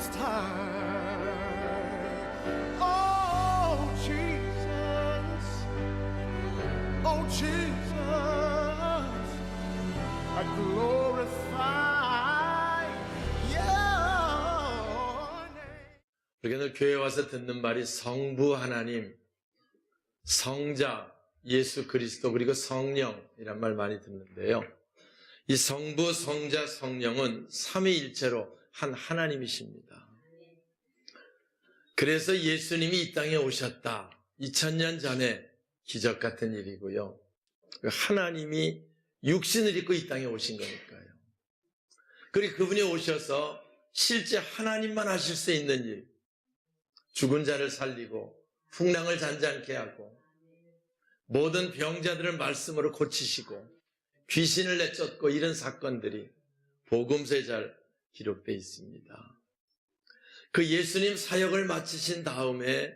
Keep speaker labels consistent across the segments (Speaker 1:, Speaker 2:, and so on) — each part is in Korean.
Speaker 1: Most High. Oh Jesus, oh Jesus, I glorify your name.
Speaker 2: 우리가 늘 교회 와서 듣는 말이 성부 하나님, 성자 예수 그리스도, 그리고 성령이란 말 많이 듣는데요. 이 성부, 성자, 성령은 삼위일체로 한 하나님이십니다. 그래서 예수님이 이 땅에 오셨다. 2000년 전에 기적 같은 일이고요. 하나님이 육신을 입고 이 땅에 오신 거니까요. 그리고 그분이 오셔서 실제 하나님만 하실 수 있는 일, 죽은 자를 살리고 풍랑을 잔잔케 하고 모든 병자들을 말씀으로 고치시고 귀신을 내쫓고 이런 사건들이 복음서에 잘 기록되어 있습니다. 그 예수님 사역을 마치신 다음에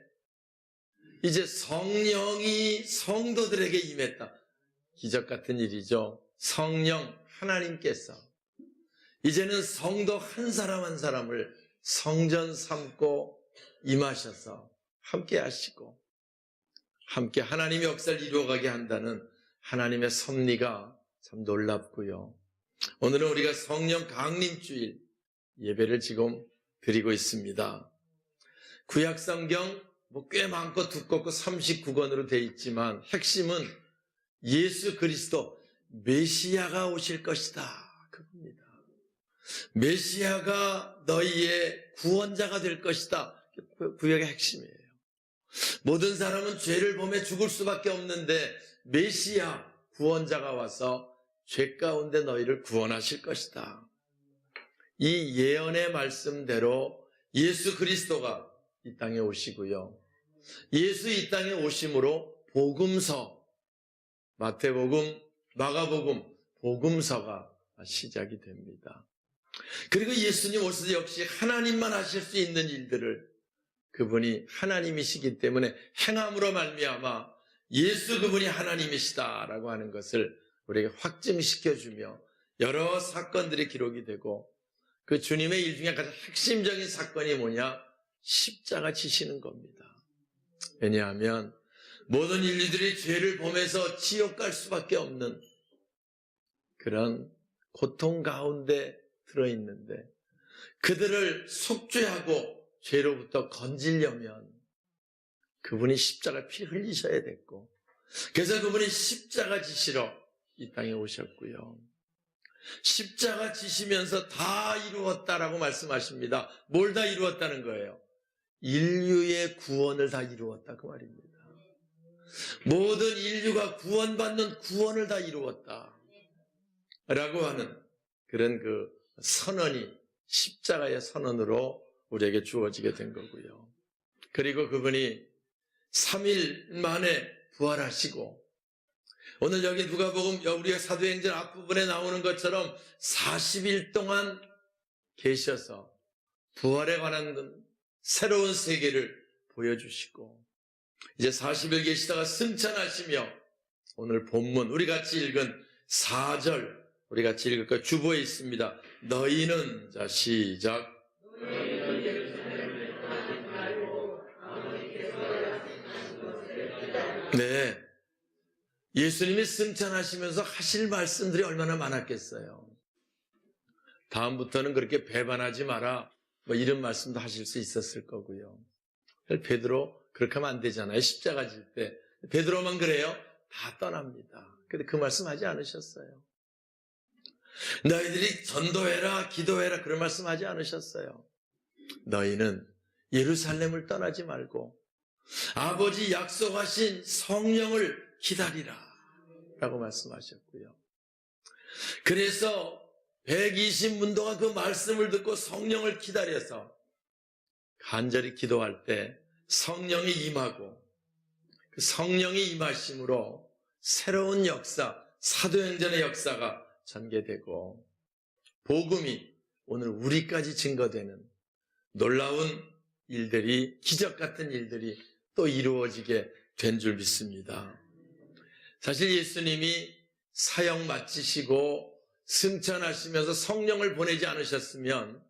Speaker 2: 이제 성령이 성도들에게 임했다. 기적 같은 일이죠. 성령 하나님께서 이제는 성도 한 사람 한 사람을 성전 삼고 임하셔서 함께 하시고 함께 하나님의 역사를 이루어가게 한다는 하나님의 섭리가 참 놀랍고요. 오늘은 우리가 성령 강림주일 예배를 지금 드리고 있습니다. 구약성경 꽤 많고 두껍고 39권으로 되어 있지만 핵심은 예수 그리스도 메시아가 오실 것이다. 그겁니다. 메시아가 너희의 구원자가 될 것이다. 구약의 핵심이에요. 모든 사람은 죄를 범해 죽을 수밖에 없는데 메시아 구원자가 와서 죄 가운데 너희를 구원하실 것이다. 이 예언의 말씀대로 예수 그리스도가 이 땅에 오시고요. 예수 이 땅에 오심으로 복음서, 마태복음, 마가복음, 복음서가 시작이 됩니다. 그리고 예수님 오셔서 역시 하나님만 하실 수 있는 일들을 그분이 하나님이시기 때문에 행함으로 말미암아 예수 그분이 하나님이시다라고 하는 것을 우리에게 확증시켜주며 여러 사건들이 기록이 되고 그 주님의 일 중에 가장 핵심적인 사건이 뭐냐? 십자가 지시는 겁니다. 왜냐하면 모든 인류들이 죄를 범해서 지옥 갈 수밖에 없는 그런 고통 가운데 들어있는데 그들을 속죄하고 죄로부터 건지려면 그분이 십자가 피 흘리셔야 됐고 그래서 그분이 십자가 지시러 이 땅에 오셨고요. 십자가 지시면서 다 이루었다라고 말씀하십니다. 뭘 다 이루었다는 거예요? 인류의 구원을 다 이루었다 그 말입니다. 모든 인류가 구원받는 구원을 다 이루었다 라고 하는 그런 그 선언이 십자가의 선언으로 우리에게 주어지게 된 거고요. 그리고 그분이 3일 만에 부활하시고 오늘 여기 누가복음 우리가 사도행전 앞부분에 나오는 것처럼 40일 동안 계셔서 부활에 관한 새로운 세계를 보여주시고 이제 40일 계시다가 승천하시며 오늘 본문 우리 같이 읽은 4절 우리 같이 읽을 것 주보에 있습니다. 너희는 자 시작 네, 예수님이 승천하시면서 하실 말씀들이 얼마나 많았겠어요. 다음부터는 그렇게 배반하지 마라 이런 말씀도 하실 수 있었을 거고요. 베드로 그렇게 하면 안 되잖아요. 십자가 질 때 베드로만 그래요? 다 떠납니다. 근데 그 말씀 하지 않으셨어요. 너희들이 전도해라 기도해라 그런 말씀 하지 않으셨어요. 너희는 예루살렘을 떠나지 말고 아버지 약속하신 성령을 기다리라 라고 말씀하셨고요. 그래서 120문도가 그 말씀을 듣고 성령을 기다려서 간절히 기도할 때 성령이 임하고 그 성령이 임하심으로 새로운 역사, 사도행전의 역사가 전개되고 복음이 오늘 우리까지 증거되는 놀라운 일들이 기적 같은 일들이 또 이루어지게 된 줄 믿습니다. 사실 예수님이 사역 마치시고 승천하시면서 성령을 보내지 않으셨으면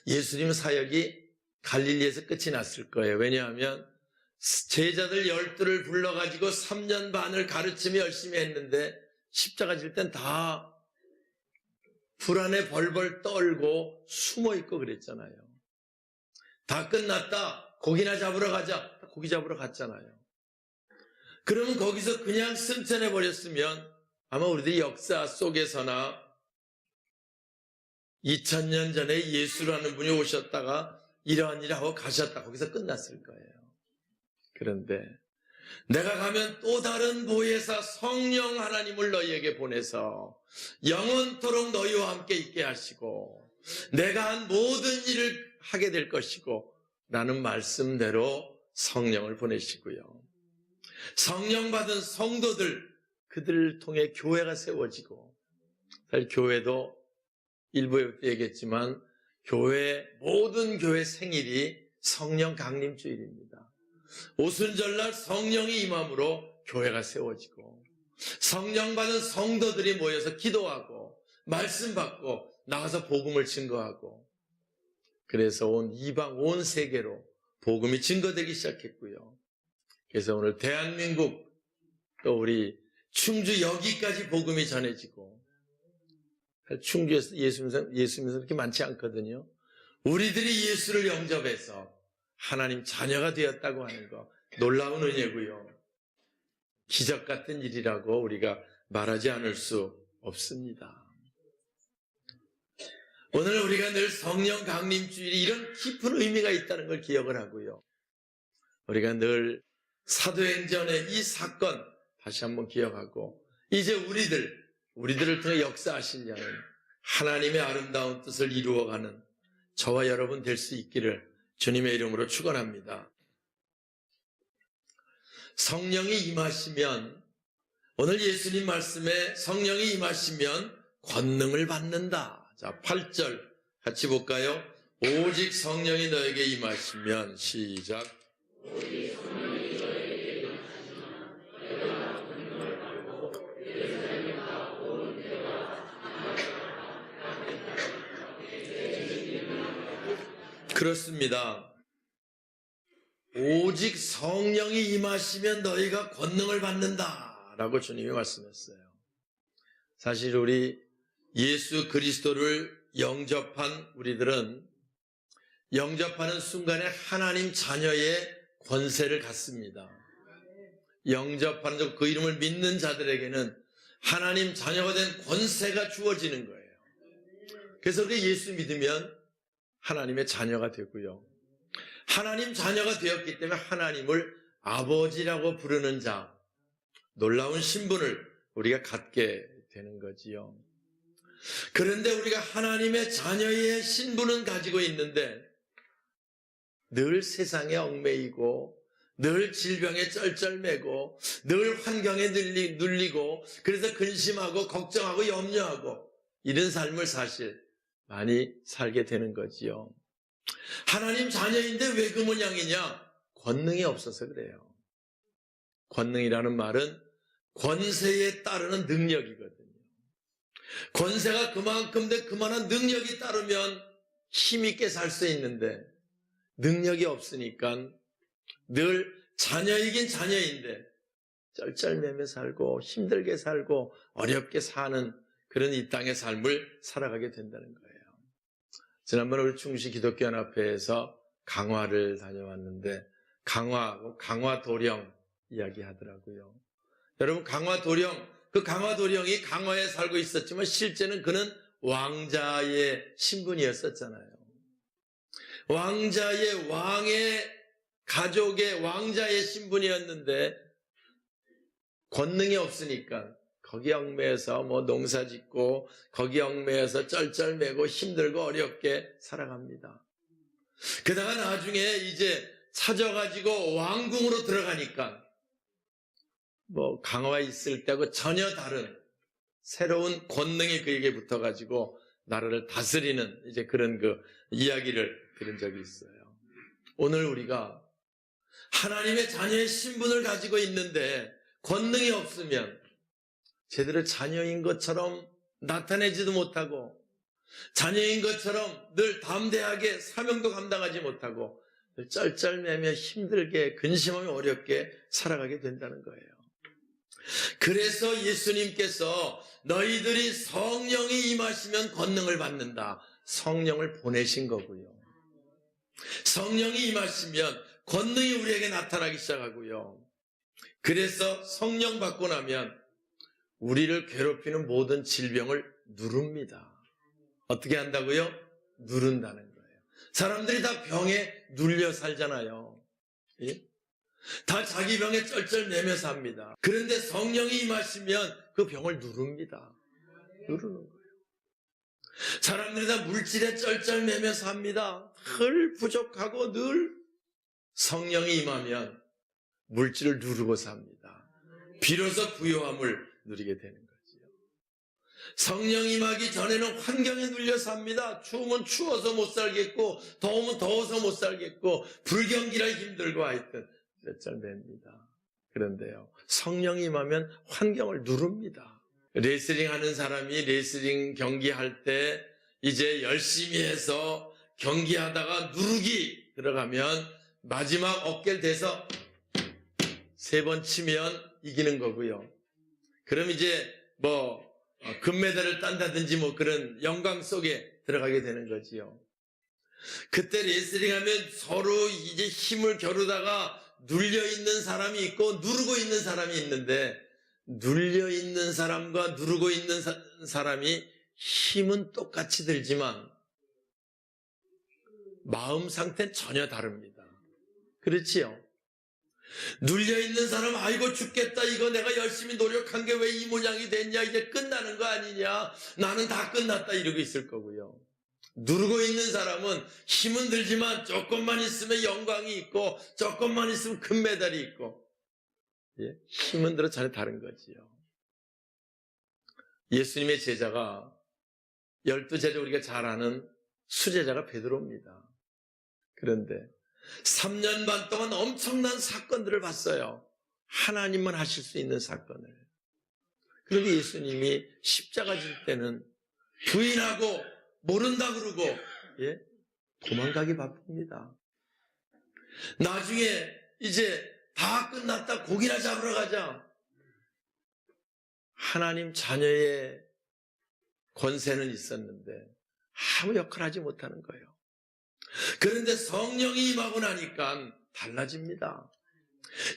Speaker 2: 예수님 사역이 갈릴리에서 끝이 났을 거예요. 왜냐하면 제자들 12를 불러가지고 3년 반을 가르치며 열심히 했는데 십자가 질 땐 다 불안에 벌벌 떨고 숨어 있고 그랬잖아요. 다 끝났다. 고기나 잡으러 가자. 고기 잡으러 갔잖아요. 그러면 거기서 그냥 승천해 버렸으면 아마 우리들이 역사 속에서나 2000년 전에 예수라는 분이 오셨다가 이러한 일을 하고 가셨다. 거기서 끝났을 거예요. 그런데 내가 가면 또 다른 보혜사 성령 하나님을 너희에게 보내서 영원토록 너희와 함께 있게 하시고 내가 한 모든 일을 하게 될 것이고 라는 말씀대로 성령을 보내시고요. 성령 받은 성도들, 그들을 통해 교회가 세워지고, 사실 교회도 일부에 얘기했지만 모든 교회 생일이 성령 강림주일입니다. 오순절날 성령이 임함으로 교회가 세워지고 성령 받은 성도들이 모여서 기도하고 말씀 받고 나가서 복음을 증거하고, 그래서 온 이방 온 세계로 복음이 증거되기 시작했고요. 그래서 오늘 대한민국 또 우리 충주 여기까지 복음이 전해지고, 충주에서 예수님은 그렇게 많지 않거든요. 우리들이 예수를 영접해서 하나님 자녀가 되었다고 하는 거 놀라운 은혜고요. 기적 같은 일이라고 우리가 말하지 않을 수 없습니다. 오늘 우리가 늘 성령 강림주일이 이런 깊은 의미가 있다는 걸 기억을 하고요. 우리가 늘 사도행전의 이 사건 다시 한번 기억하고, 이제 우리들을 통해 역사하시려는 하나님의 아름다운 뜻을 이루어가는 저와 여러분 될 수 있기를 주님의 이름으로 축원합니다. 성령이 임하시면, 오늘 예수님 말씀에 성령이 임하시면 권능을 받는다. 자, 8절 같이 볼까요? 오직 성령이 너에게 임하시면, 시작. 그렇습니다. 오직 성령이 임하시면 너희가 권능을 받는다 라고 주님이 말씀했어요. 사실 우리 예수 그리스도를 영접한 우리들은 영접하는 순간에 하나님 자녀의 권세를 갖습니다. 영접하는 그 이름을 믿는 자들에게는 하나님 자녀가 된 권세가 주어지는 거예요. 그래서 우리 예수 믿으면 하나님의 자녀가 되고요. 하나님 자녀가 되었기 때문에 하나님을 아버지라고 부르는 자, 놀라운 신분을 우리가 갖게 되는 거지요. 그런데 우리가 하나님의 자녀의 신분은 가지고 있는데 늘 세상에 얽매이고 늘 질병에 쩔쩔매고 늘 환경에 눌리고 그래서 근심하고 걱정하고 염려하고 이런 삶을 사실 많이 살게 되는 거지요. 하나님 자녀인데 왜 그 모양이냐? 권능이 없어서 그래요. 권능이라는 말은 권세에 따르는 능력이거든요. 권세가 그만큼 돼 그만한 능력이 따르면 힘있게 살 수 있는데 능력이 없으니까 늘 자녀이긴 자녀인데 쩔쩔매며 살고 힘들게 살고 어렵게 사는 그런 이 땅의 삶을 살아가게 된다는 거예요. 지난번에 우리 충주시 기독교연합회에서 강화를 다녀왔는데 강화도령 이야기하더라고요. 여러분 강화도령, 그 강화도령이 강화에 살고 있었지만 실제는 그는 왕자의 신분이었었잖아요. 왕의 가족의 왕자의 신분이었는데 권능이 없으니까 거기 얽매여서 농사 짓고 거기 얽매여서 쩔쩔매고 힘들고 어렵게 살아갑니다. 게다가 나중에 이제 찾아가지고 왕궁으로 들어가니까 강화에 있을 때하고 전혀 다른 새로운 권능이 그에게 붙어가지고 나라를 다스리는 이제 그런 그 이야기를 들은 적이 있어요. 오늘 우리가 하나님의 자녀의 신분을 가지고 있는데 권능이 없으면 제대로 자녀인 것처럼 나타내지도 못하고 자녀인 것처럼 늘 담대하게 사명도 감당하지 못하고 늘 쩔쩔매며 힘들게 근심하며 어렵게 살아가게 된다는 거예요. 그래서 예수님께서 너희들이 성령이 임하시면 권능을 받는다. 성령을 보내신 거고요. 성령이 임하시면 권능이 우리에게 나타나기 시작하고요. 그래서 성령 받고 나면 우리를 괴롭히는 모든 질병을 누릅니다. 어떻게 한다고요? 누른다는 거예요. 사람들이 다 병에 눌려 살잖아요. 예? 다 자기 병에 쩔쩔매며 삽니다. 그런데 성령이 임하시면 그 병을 누릅니다. 누르는 거예요. 사람들이 다 물질에 쩔쩔매며 삽니다. 늘 부족하고 늘 성령이 임하면 물질을 누르고 삽니다. 비로소 부요함을 누리게 되는 거지요. 성령이 임하기 전에는 환경에 눌려 삽니다. 추우면 추워서 못 살겠고 더우면 더워서 못 살겠고 불경기라 힘들고 하여튼 쩔쩔맵니다. 그런데요, 성령이 임하면 환경을 누릅니다. 레슬링 하는 사람이 레슬링 경기할 때 이제 열심히 해서 경기하다가 누르기 들어가면 마지막 어깨를 대서 3번 치면 이기는 거고요. 그럼 이제 금메달을 딴다든지 그런 영광 속에 들어가게 되는 거지요. 그때 레슬링 하면 서로 이제 힘을 겨루다가 눌려있는 사람이 있고 누르고 있는 사람이 있는데 눌려있는 사람과 누르고 있는 사람이 힘은 똑같이 들지만 마음 상태는 전혀 다릅니다. 그렇지요? 눌려있는 사람 아이고 죽겠다 이거 내가 열심히 노력한 게 왜 이 모양이 됐냐 이제 끝나는 거 아니냐 나는 다 끝났다 이러고 있을 거고요. 누르고 있는 사람은 힘은 들지만 조금만 있으면 영광이 있고 조금만 있으면 금메달이 있고 힘은 들어 전혀 다른 거지요. 예수님의 제자가 12제자 우리가 잘 아는 수제자가 베드로입니다. 그런데 3년 반 동안 엄청난 사건들을 봤어요. 하나님만 하실 수 있는 사건을. 그런데 예수님이 십자가 질 때는 부인하고 모른다 그러고 도망가기 바쁩니다. 나중에 이제 다 끝났다 고기나 잡으러 가자. 하나님 자녀의 권세는 있었는데 아무 역할을 하지 못하는 거예요. 그런데 성령이 임하고 나니까 달라집니다.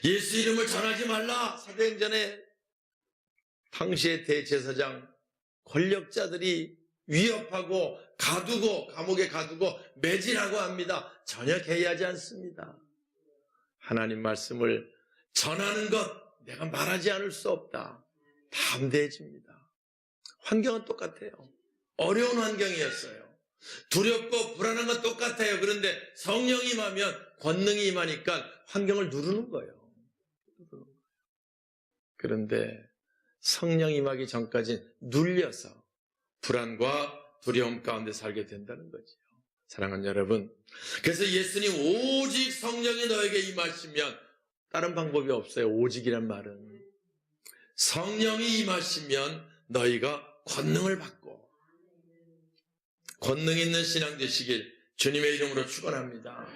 Speaker 2: 예수 이름을 전하지 말라. 사도행전에 당시의 대제사장 권력자들이 위협하고 가두고 감옥에 가두고 매질하고 합니다. 전혀 개의하지 않습니다. 하나님 말씀을 전하는 것 내가 말하지 않을 수 없다. 담대해집니다. 환경은 똑같아요. 어려운 환경이었어요. 두렵고 불안한 건 똑같아요. 그런데 성령이 임하면 권능이 임하니까 환경을 누르는 거예요. 그런데 성령이 임하기 전까지 눌려서 불안과 두려움 가운데 살게 된다는 거죠. 사랑하는 여러분, 그래서 예수님 오직 성령이 너에게 임하시면 다른 방법이 없어요. 오직이란 말은 성령이 임하시면 너희가 권능을 받고 권능 있는 신앙 되시길 주님의 이름으로 축원합니다.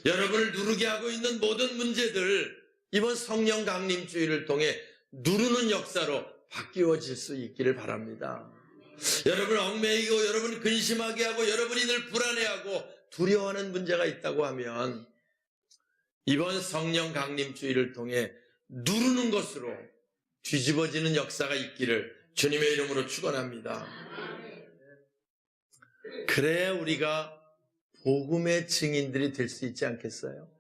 Speaker 2: 여러분을 누르게 하고 있는 모든 문제들 이번 성령 강림 주일을 통해 누르는 역사로 바뀌어질 수 있기를 바랍니다. 여러분을 얽매이고 여러분을 근심하게 하고 여러분이 늘 불안해하고 두려워하는 문제가 있다고 하면 이번 성령 강림 주일을 통해 누르는 것으로 뒤집어지는 역사가 있기를 주님의 이름으로 축원합니다. 그래야 우리가 복음의 증인들이 될 수 있지 않겠어요?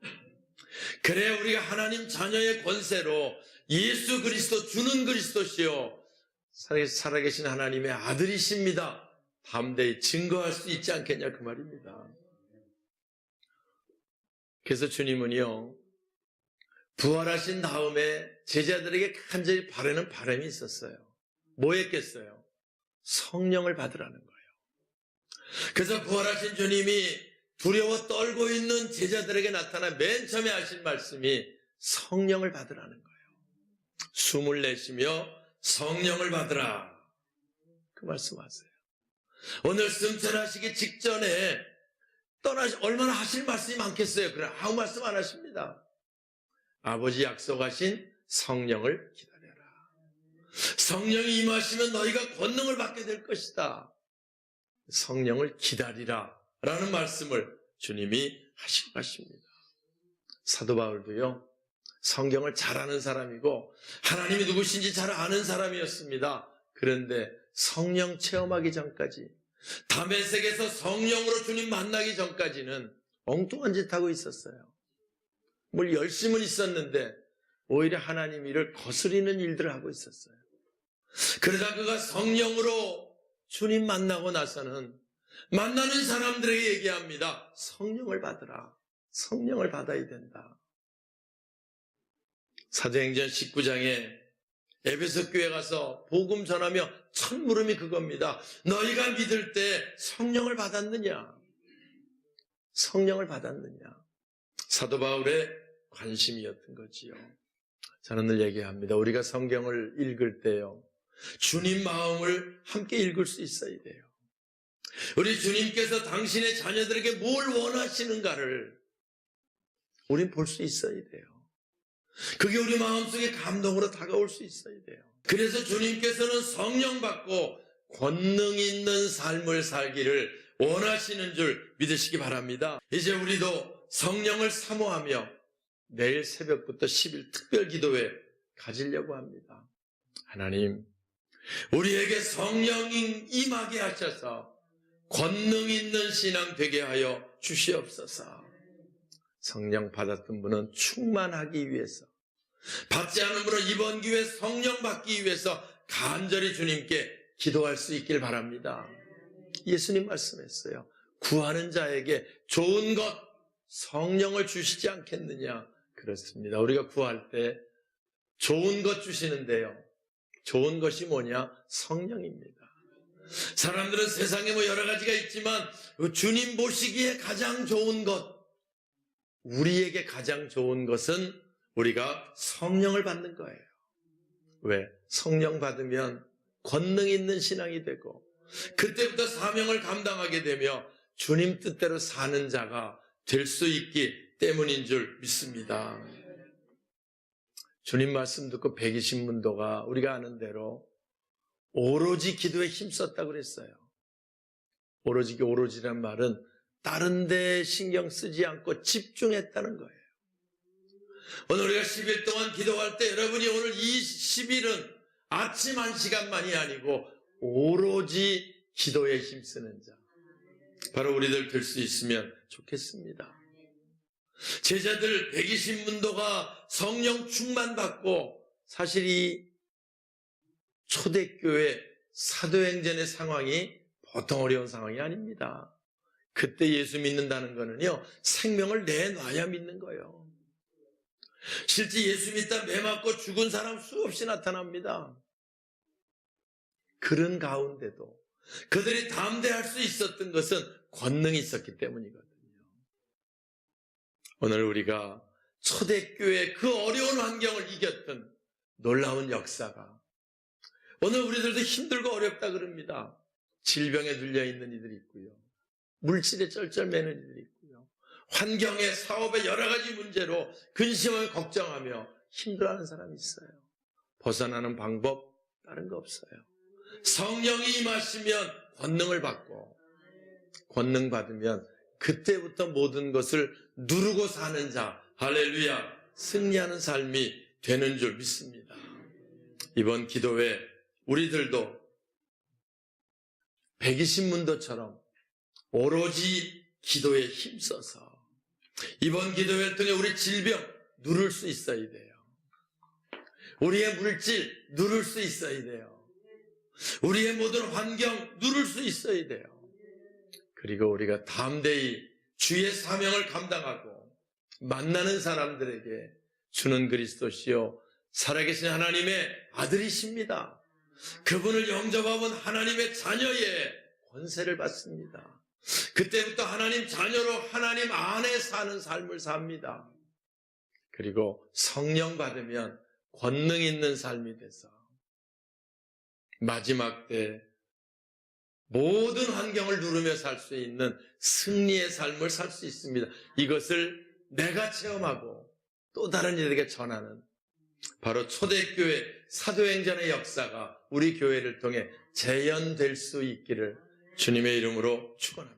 Speaker 2: 그래야 우리가 하나님 자녀의 권세로 예수 그리스도 주는 그리스도시요 살아계신 하나님의 아들이십니다. 담대히 증거할 수 있지 않겠냐 그 말입니다. 그래서 주님은요 부활하신 다음에 제자들에게 간절히 바라는 바람이 있었어요. 뭐였겠어요? 성령을 받으라는 거예요. 그래서 부활하신 주님이 두려워 떨고 있는 제자들에게 나타나 맨 처음에 하신 말씀이 성령을 받으라는 거예요. 숨을 내쉬며 성령을 받으라. 그 말씀하세요. 오늘 승천하시기 직전에 얼마나 하실 말씀이 많겠어요. 그러나 아무 말씀 안 하십니다. 아버지 약속하신 성령을 기다려라. 성령이 임하시면 너희가 권능을 받게 될 것이다. 성령을 기다리라 라는 말씀을 주님이 하시고 가십니다. 사도 바울도요, 성경을 잘 아는 사람이고 하나님이 누구신지 잘 아는 사람이었습니다. 그런데 성령 체험하기 전까지, 다메섹에서 성령으로 주님 만나기 전까지는 엉뚱한 짓 하고 있었어요. 뭘 열심은 있었는데 오히려 하나님 일을 거스리는 일들을 하고 있었어요. 그러다 그가 성령으로 주님 만나고 나서는 만나는 사람들에게 얘기합니다. 성령을 받으라. 성령을 받아야 된다. 사도행전 19장에 에베소 교회 가서 복음 전하며 첫 물음이 그겁니다. 너희가 믿을 때 성령을 받았느냐? 성령을 받았느냐? 사도 바울의 관심이었던 거지요. 저는 늘 얘기합니다. 우리가 성경을 읽을 때요, 주님 마음을 함께 읽을 수 있어야 돼요. 우리 주님께서 당신의 자녀들에게 뭘 원하시는가를 우린 볼 수 있어야 돼요. 그게 우리 마음속에 감동으로 다가올 수 있어야 돼요. 그래서 주님께서는 성령 받고 권능 있는 삶을 살기를 원하시는 줄 믿으시기 바랍니다. 이제 우리도 성령을 사모하며 내일 새벽부터 10일 특별 기도회 가지려고 합니다. 하나님, 우리에게 성령이 임하게 하셔서 권능 있는 신앙 되게 하여 주시옵소서. 성령 받았던 분은 충만하기 위해서, 받지 않은 분은 이번 기회에 성령 받기 위해서 간절히 주님께 기도할 수 있길 바랍니다. 예수님 말씀했어요. 구하는 자에게 좋은 것, 성령을 주시지 않겠느냐. 그렇습니다. 우리가 구할 때 좋은 것 주시는데요, 좋은 것이 뭐냐? 성령입니다. 사람들은 세상에 여러 가지가 있지만 주님 보시기에 가장 좋은 것, 우리에게 가장 좋은 것은 우리가 성령을 받는 거예요. 왜? 성령 받으면 권능 있는 신앙이 되고 그때부터 사명을 감당하게 되며 주님 뜻대로 사는 자가 될 수 있기 때문인 줄 믿습니다. 주님 말씀 듣고 120문도가 우리가 아는 대로 오로지 기도에 힘썼다고 그랬어요. 오로지란 말은 다른 데 신경 쓰지 않고 집중했다는 거예요. 오늘 우리가 10일 동안 기도할 때 여러분이 오늘 이 10일은 아침 1시간만이 아니고 오로지 기도에 힘쓰는 자, 바로 우리들 될 수 있으면 좋겠습니다. 제자들 120문도가 성령 충만받고, 사실 이 초대교회 사도행전의 상황이 보통 어려운 상황이 아닙니다. 그때 예수 믿는다는 거는요, 생명을 내놔야 믿는 거예요. 실제 예수 믿다 매 맞고 죽은 사람 수없이 나타납니다. 그런 가운데도 그들이 담대할 수 있었던 것은 권능이 있었기 때문이거든요. 오늘 우리가 초대교회 그 어려운 환경을 이겼던 놀라운 역사가, 오늘 우리들도 힘들고 어렵다 그럽니다. 질병에 눌려있는 이들이 있고요, 물질에 쩔쩔매는 이들이 있고요, 환경에, 사업에 여러 가지 문제로 근심하며 걱정하며 힘들어하는 사람이 있어요. 벗어나는 방법 다른 거 없어요. 성령이 임하시면 권능을 받고, 권능 받으면 그때부터 모든 것을 누르고 사는 자, 할렐루야, 승리하는 삶이 되는 줄 믿습니다. 이번 기도회 우리들도 120문도처럼 오로지 기도에 힘써서 이번 기도회를 통해 우리 질병 누를 수 있어야 돼요. 우리의 물질 누를 수 있어야 돼요. 우리의 모든 환경 누를 수 있어야 돼요. 그리고 우리가 담대히 주의 사명을 감당하고 만나는 사람들에게 주는 그리스도시요 살아계신 하나님의 아들이십니다. 그분을 영접하면 하나님의 자녀의 권세를 받습니다. 그때부터 하나님 자녀로 하나님 안에 사는 삶을 삽니다. 그리고 성령 받으면 권능 있는 삶이 돼서 마지막 때 모든 환경을 누르며 살 수 있는 승리의 삶을 살 수 있습니다. 이것을 내가 체험하고 또 다른 이들에게 전하는 바로 초대교회 사도행전의 역사가 우리 교회를 통해 재현될 수 있기를 주님의 이름으로 축원합니다.